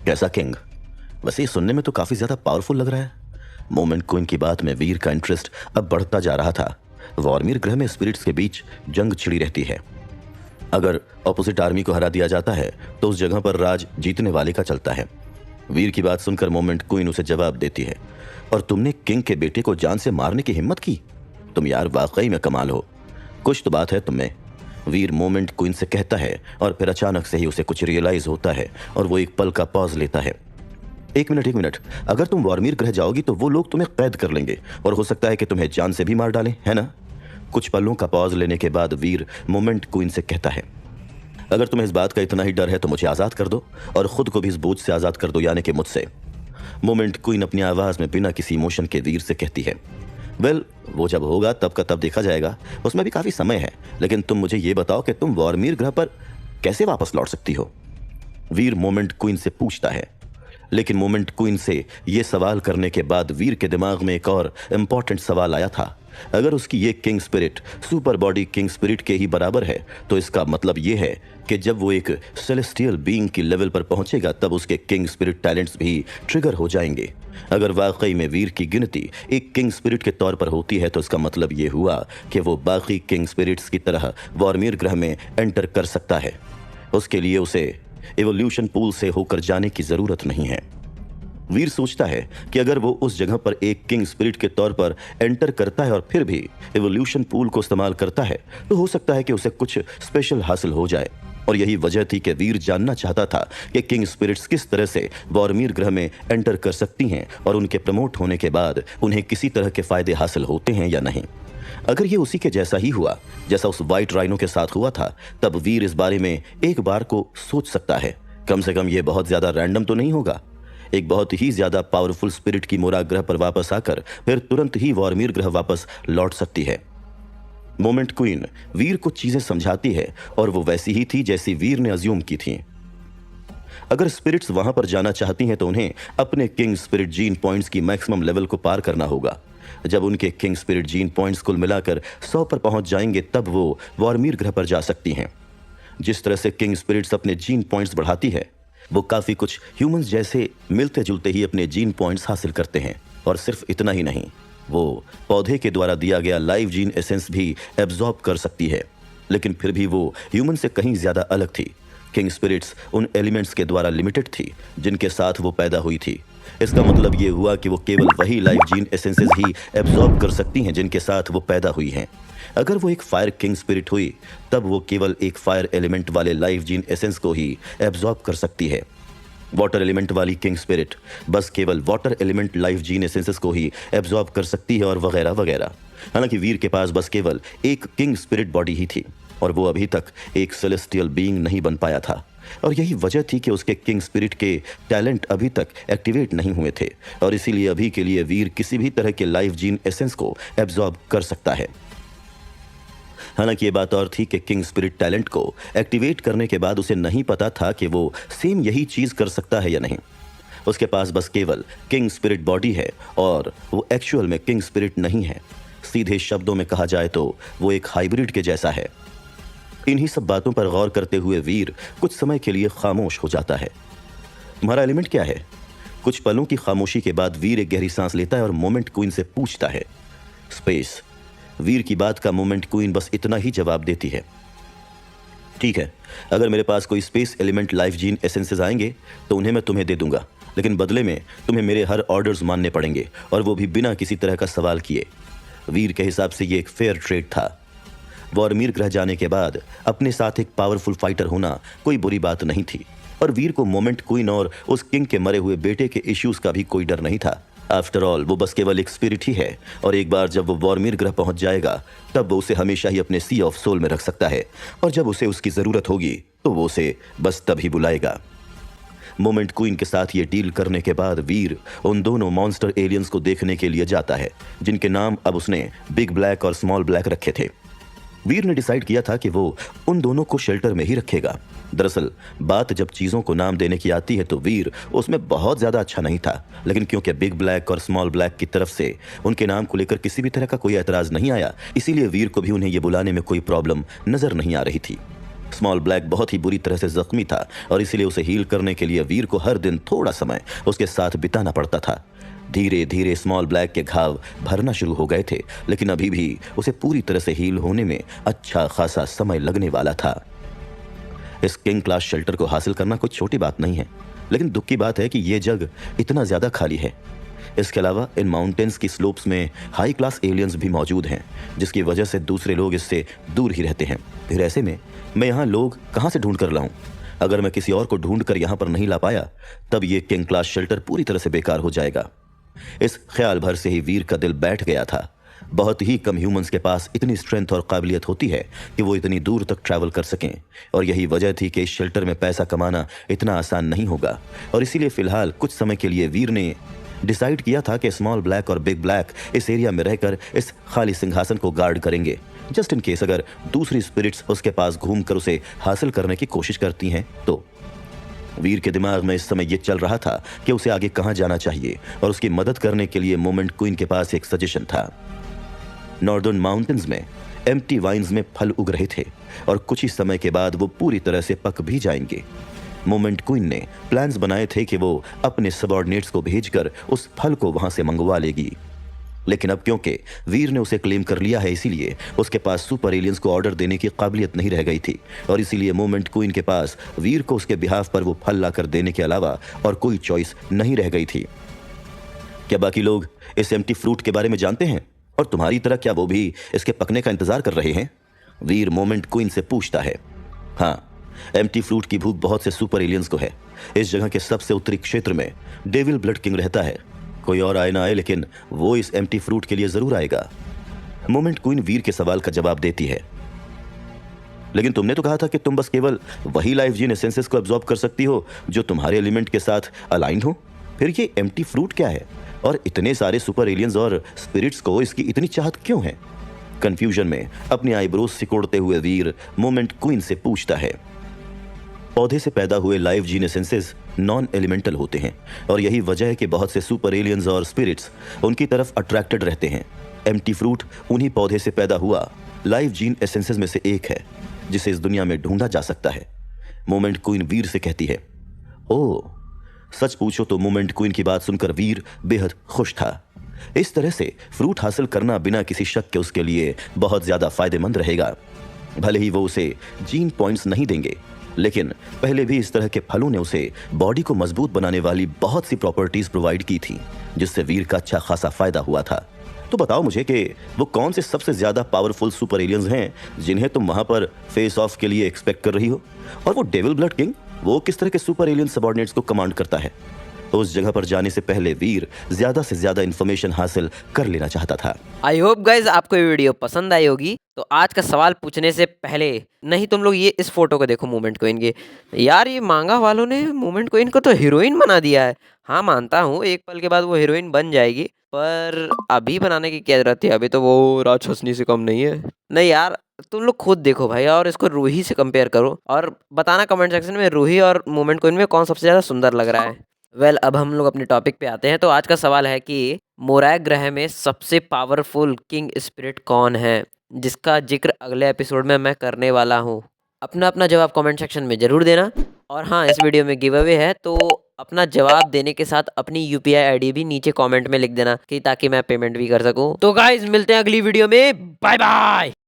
कैसा किंग? वैसे ये सुनने में तो काफी ज्यादा पावरफुल लग रहा है। मोमेंट क्वीन की बात में वीर का इंटरेस्ट अब बढ़ता जा रहा था। वॉर्मिर ग्रह में स्पिरिट्स के बीच जंग छिड़ी रहती है। अगर ऑपोजिट आर्मी को हरा दिया जाता है तो उस जगह पर राज जीतने वाले का चलता है। वीर की बात सुनकर मोमेंट क्वीन उसे जवाब देती है, और तुमने किंग के बेटे को जान से मारने की हिम्मत की? तुम यार वाकई में कमाल हो, कुछ तो बात है तुम्हें। वीर मोमेंट क्वीन से कहता है, और फिर अचानक से ही उसे कुछ रियलाइज होता है और वो एक पल का पॉज लेता है। एक मिनट, अगर तुम वॉर्मिर ग्रह जाओगी तो वो लोग तुम्हें कैद कर लेंगे और हो सकता है कि तुम्हें जान से भी मार डालें, है ना? कुछ पलों का पॉज लेने के बाद वीर मोमेंट क्वीन से कहता है, अगर तुम्हें इस बात का इतना ही डर है तो मुझे आजाद कर दो और खुद को भी इस बोझ से आजाद कर दो, यानी कि मुझसे। मोमेंट क्वीन अपनी आवाज में बिना किसी इमोशन के वीर से कहती है, वेल, वो जब होगा तब का तब देखा जाएगा, उसमें भी काफी समय है। लेकिन तुम मुझे ये बताओ कि तुम वॉर्मिर ग्रह पर कैसे वापस लौट सकती हो? वीर मोमेंट क्वीन से पूछता है। लेकिन मोमेंट क्वीन से ये सवाल करने के बाद वीर के दिमाग में एक और इंपॉर्टेंट सवाल आया था। अगर उसकी ये king spirit super body king spirit के ही बराबर है तो इसका मतलब ये है कि जब वो एक सेलेस्टियल बीइंग की लेवल पर पहुंचेगा तब उसके किंग स्पिरिट टैलेंट्स भी ट्रिगर हो जाएंगे। अगर वाकई में वीर की गिनती एक किंग स्पिरिट के तौर पर होती है तो इसका मतलब ये हुआ कि वो बाकी किंग स्पिरिट्स की तरह वॉर्मिर ग्रह में एंटर कर सकता है। उसके लिए उसे एवोल्यूशन पूल से होकर जाने की जरूरत नहीं है। वीर सोचता है कि अगर वो उस जगह पर एक किंग स्पिरिट के तौर पर एंटर करता है और फिर भी एवोल्यूशन पूल को इस्तेमाल करता है तो हो सकता है कि उसे कुछ स्पेशल हासिल हो जाए। और यही वजह थी कि वीर जानना चाहता था कि किंग स्पिरिट्स किस तरह से वॉर्मिर ग्रह में एंटर कर सकती हैं और उनके प्रमोट होने के बाद उन्हें किसी तरह के फायदे हासिल होते हैं या नहीं। अगर ये उसी के जैसा ही हुआ जैसा उस व्हाइट राइनो के साथ हुआ था तब वीर इस बारे में एक बार को सोच सकता है। कम से कम ये बहुत ज्यादा रैंडम तो नहीं होगा। एक बहुत ही ज्यादा पावरफुल स्पिरिट की मोरा ग्रह पर वापस आकर फिर तुरंत ही वॉर्मिर ग्रह वापस लौट सकती है। मोमेंट क्वीन वीर को चीजें समझाती है और वो वैसी ही थी जैसी वीर ने अज्यूम की थी। अगर स्पिरिट्स वहां पर जाना चाहती हैं तो उन्हें अपने किंग स्पिरिट जीन पॉइंट्स की मैक्सिमम लेवल को पार करना होगा। जब उनके किंग स्पिरिट जीन पॉइंट्स कुल मिलाकर 100 पर पहुंच जाएंगे तब वो वॉर्मिर ग्रह पर जा सकती हैं। जिस तरह से किंग स्पिरिट्स अपने जीन पॉइंट्स बढ़ाती है वो काफी कुछ ह्यूमंस जैसे मिलते जुलते ही अपने जीन पॉइंट्स हासिल करते हैं। और सिर्फ इतना ही नहीं, वो पौधे के द्वारा दिया गया लाइव जीन एसेंस भी एब्जॉर्ब कर सकती है। लेकिन फिर भी वो ह्यूमन से कहीं ज्यादा अलग थी। किंग स्पिरिट्स उन एलिमेंट्स के द्वारा लिमिटेड थी जिनके साथ वो पैदा हुई थी। इसका मतलब ये हुआ कि वो केवल वही लाइव जीन एसेंसेस ही एब्जॉर्ब कर सकती हैं जिनके साथ वो पैदा हुई हैं। अगर वो एक फायर किंग स्पिरिट हुई तब वो केवल एक फायर एलिमेंट वाले लाइव जीन एसेंस को ही एब्जॉर्ब कर सकती है। वाटर एलिमेंट वाली किंग स्पिरिट बस केवल water element live gene essences को ही एब्जॉर्ब कर सकती है और वगैरह वगैरह। हालांकि वीर के पास बस केवल एक किंग स्पिरिट बॉडी ही थी और वो अभी तक एक सेलेस्टियल बीइंग नहीं बन पाया था। और यही वजह थी कि उसके किंग स्पिरिट के टैलेंट अभी तक एक्टिवेट नहीं हुए थे और इसीलिए अभी के लिए वीर किसी भी तरह के लाइव जीन एसेंस को एब्जॉर्ब कर सकता है। हालांकि ये बात और थी कि किंग स्पिरिट टैलेंट को एक्टिवेट करने के बाद उसे नहीं पता था कि वो सेम यही चीज कर सकता है या नहीं। उसके पास बस केवल किंग स्पिरिट बॉडी है और वो एक्चुअल में किंग स्पिरिट नहीं है। सीधे शब्दों में कहा जाए तो वो एक हाइब्रिड के जैसा है। इन्हीं सब बातों पर गौर करते हुए वीर कुछ समय के लिए खामोश हो जाता है। तुम्हारा एलिमेंट क्या है? कुछ पलों की खामोशी के बाद वीर एक गहरी सांस लेता है और मोमेंट क्वीन से पूछता है। स्पेस। वीर की बात का मोमेंट क्वीन बस इतना ही जवाब देती है। ठीक है, अगर मेरे पास कोई space element life gene essences आएंगे तो उन्हें मैं तुम्हें दे दूंगा, लेकिन बदले में तुम्हें मेरे हर ऑर्डर्स मानने पड़ेंगे और वो भी बिना किसी तरह का सवाल किए। वीर के हिसाब से ये एक फेयर ट्रेड था। वॉर्मिर ग्रह जाने के बाद अपने साथ एक पावरफुल फाइटर होना कोई बुरी बात नहीं थी और वीर को मोमेंट क्वीन और उस किंग के मरे हुए बेटे के इश्यूज का भी कोई डर नहीं था। आफ्टर ऑल वो बस केवल एक स्पिरिट ही है और एक बार जब वो वॉर्मिर ग्रह पहुंच जाएगा तब वो उसे हमेशा ही अपने सी ऑफ सोल में रख सकता है और जब उसे उसकी जरूरत होगी तो वो उसे बस तभी बुलाएगा। मोमेंट क्वीन के साथ ये डील करने के बाद वीर उन दोनों मॉन्स्टर एलियंस को देखने के लिए जाता है जिनके नाम अब उसने बिग ब्लैक और स्मॉल ब्लैक रखे थे। वीर ने डिसाइड किया था कि वो उन दोनों को शेल्टर में ही रखेगा। दरअसल बात जब चीजों को नाम देने की आती है तो वीर उसमें बहुत ज्यादा अच्छा नहीं था, लेकिन क्योंकि बिग ब्लैक और स्मॉल ब्लैक की तरफ से उनके नाम को लेकर किसी भी तरह का कोई एतराज नहीं आया, इसीलिए वीर को भी उन्हें ये बुलाने में कोई प्रॉब्लम नजर नहीं आ रही थी। स्मॉल ब्लैक बहुत ही बुरी तरह से जख्मी था और इसीलिए उसे हील करने के लिए वीर को हर दिन थोड़ा समय उसके साथ बिताना पड़ता था। धीरे धीरे स्मॉल ब्लैक के घाव भरना शुरू हो गए थे, लेकिन अभी भी उसे पूरी तरह से हील होने में अच्छा खासा समय लगने वाला था। इस किंग क्लास शेल्टर को हासिल करना कोई छोटी बात नहीं है, लेकिन दुख की बात है कि यह जग इतना ज्यादा खाली है। इसके अलावा इन माउंटेन्स की स्लोप्स में हाई क्लास एलियंस भी मौजूद हैं, जिसकी वजह से दूसरे लोग इससे दूर ही रहते हैं। फिर ऐसे में मैं यहाँ लोग कहाँ से ढूंढ कर लाऊं? अगर मैं किसी और को ढूंढ कर यहाँ पर नहीं ला पाया, तब ये किंग क्लास शेल्टर पूरी तरह से बेकार हो जाएगा। इस ख्याल भर से ही वीर का दिल बैठ गया था। बहुत ही कम ह्यूमंस के पास इतनी स्ट्रेंथ और काबिलियत होती है कि वो इतनी दूर तक ट्रैवल कर सकें, और यही वजह थी कि इस शेल्टर में पैसा कमाना इतना आसान नहीं होगा। और इसीलिए फिलहाल कुछ समय के लिए वीर ने डिसाइड किया था कि स्मॉल ब्लैक और बिग ब्लैक इस एरिया में रहकर इस खाली सिंहासन को गार्ड करेंगे, जस्ट इन केस अगर दूसरी स्पिरिट्स उसके पास घूमकर उसे हासिल करने की कोशिश करती हैं तो। वीर के दिमाग में इस समय यह चल रहा था कि उसे आगे कहां जाना चाहिए, और उसकी मदद करने के लिए मोमेंट क्वीन के पास एक सजेशन था। नॉर्दर्न माउंटेन्स में एम्प्टी वाइन्स में फल उग रहे थे और कुछ ही समय के बाद वो पूरी तरह से पक भी जाएंगे। मोमेंट क्वीन ने प्लान्स बनाए थे कि वो अपने सबऑर्डिनेट्स को भेजकर उस फल को वहां से मंगवा लेगी, लेकिन अब क्योंकि वीर ने उसे क्लेम कर लिया है, इसीलिए उसके पास सुपर एलियंस को ऑर्डर देने की काबिलियत नहीं रह गई थी, और इसीलिए मोमेंट क्वीन के पास वीर को उसके बिहाफ पर वो फल लाकर देने के अलावा और कोई चॉइस नहीं रह गई थी। क्या बाकी लोग इस एम्प्टी फ्रूट के बारे में जानते हैं, और तुम्हारी तरह क्या वो भी इसके पकने का इंतजार कर रहे हैं? वीर मोमेंट क्वीन से पूछता है। हाँ, एम्प्टी फ्रूट की भूख बहुत से सुपर एलियंस को है। इस जगह के सबसे उत्तरी क्षेत्र में डेविल ब्लड किंग रहता है। कोई और आए ना आए, लेकिन वो इस एम्प्टी फ्रूट के लिए जरूर आएगा। मोमेंट क्वीन वीर के सवाल का जवाब देती है। लेकिन तुमने तो कहा था कि तुम बस केवल वही लाइफ जीन एसेंसेस को एब्जॉर्ब कर सकती हो जो तुम्हारे एलिमेंट के साथ अलाइंड हो। फिर ये एम्प्टी फ्रूट क्या है, और इतने सारे सुपर एलियंस और स्पिरिट्स को इसकी इतनी चाहत क्यों है? कंफ्यूजन में अपनी आईब्रोज सिकोड़ते हुए वीर मोमेंट क्वीन से पूछता है। पौधे से पैदा हुए life gene essences non elemental होते हैं, और यही वजह है कि बहुत से सुपर एलियंस और स्पिरिट्स उनकी तरफ अट्रैक्टेड रहते हैं। एम्प्टी फ्रूट उन्हीं पौधे से पैदा हुआ लाइफ जीन एसेंसेस में से एक है जिसे इस दुनिया में ढूंढा जा सकता है। मोमेंट क्वीन वीर से कहती है। ओह, सच पूछो तो मोमेंट क्वीन की बात सुनकर वीर बेहद खुश था। इस तरह से फ्रूट हासिल करना बिना किसी शक के उसके लिए बहुत ज्यादा फायदेमंद रहेगा। भले ही वो उसे जीन पॉइंट्स नहीं देंगे, लेकिन पहले भी इस तरह के फलों ने उसे बॉडी को मजबूत बनाने वाली बहुत सी प्रॉपर्टीज प्रोवाइड की थी, जिससे वीर का अच्छा खासा फायदा हुआ था। तो बताओ मुझे कि वो कौन से सबसे ज्यादा पावरफुल सुपर एलियंस हैं जिन्हें तुम वहां पर फेस ऑफ के लिए एक्सपेक्ट कर रही हो, और वो डेविल ब्लड किंग वो किस तरह के सुपर एलियन सबऑर्डिनेट्स को कमांड करता है? तो उस जगह पर जाने से पहले वीर ज्यादा से ज्यादा इन्फॉर्मेशन हासिल कर लेना चाहता था। आई होप गाइज आपको ये वीडियो पसंद आई होगी। तो आज का सवाल पूछने से पहले नहीं तुम लोग ये इस फोटो को देखो मोमेंट क्वीन के। यार ये मांगा वालों ने मोमेंट क्वीन को तो हीरोइन बना दिया है। हाँ मानता हूँ एक पल के बाद वो हीरोइन बन जाएगी, पर अभी बनाने की क्या जरूरत है? अभी तो वो राक्षसनी से कम नहीं है। नहीं यार, तुम लोग खुद देखो भाई, और इसको रूही से कंपेयर करो और बताना कमेंट सेक्शन में रूही और मोमेंट क्वीन में कौन सबसे ज़्यादा सुंदर लग रहा है। वेल, अब हम लोग अपने टॉपिक पे आते हैं। तो आज का सवाल है कि मोराय ग्रह में सबसे पावरफुल किंग स्पिरिट कौन है, जिसका जिक्र अगले एपिसोड में मैं करने वाला हूँ। अपना अपना जवाब कमेंट सेक्शन में ज़रूर देना। और हाँ, इस वीडियो में गिव अवे है, तो अपना जवाब देने के साथ अपनी UPI ID भी नीचे कमेंट में लिख देना, कि ताकि मैं पेमेंट भी कर सकूँ। तो गाइज मिलते हैं अगली वीडियो में। Bye bye.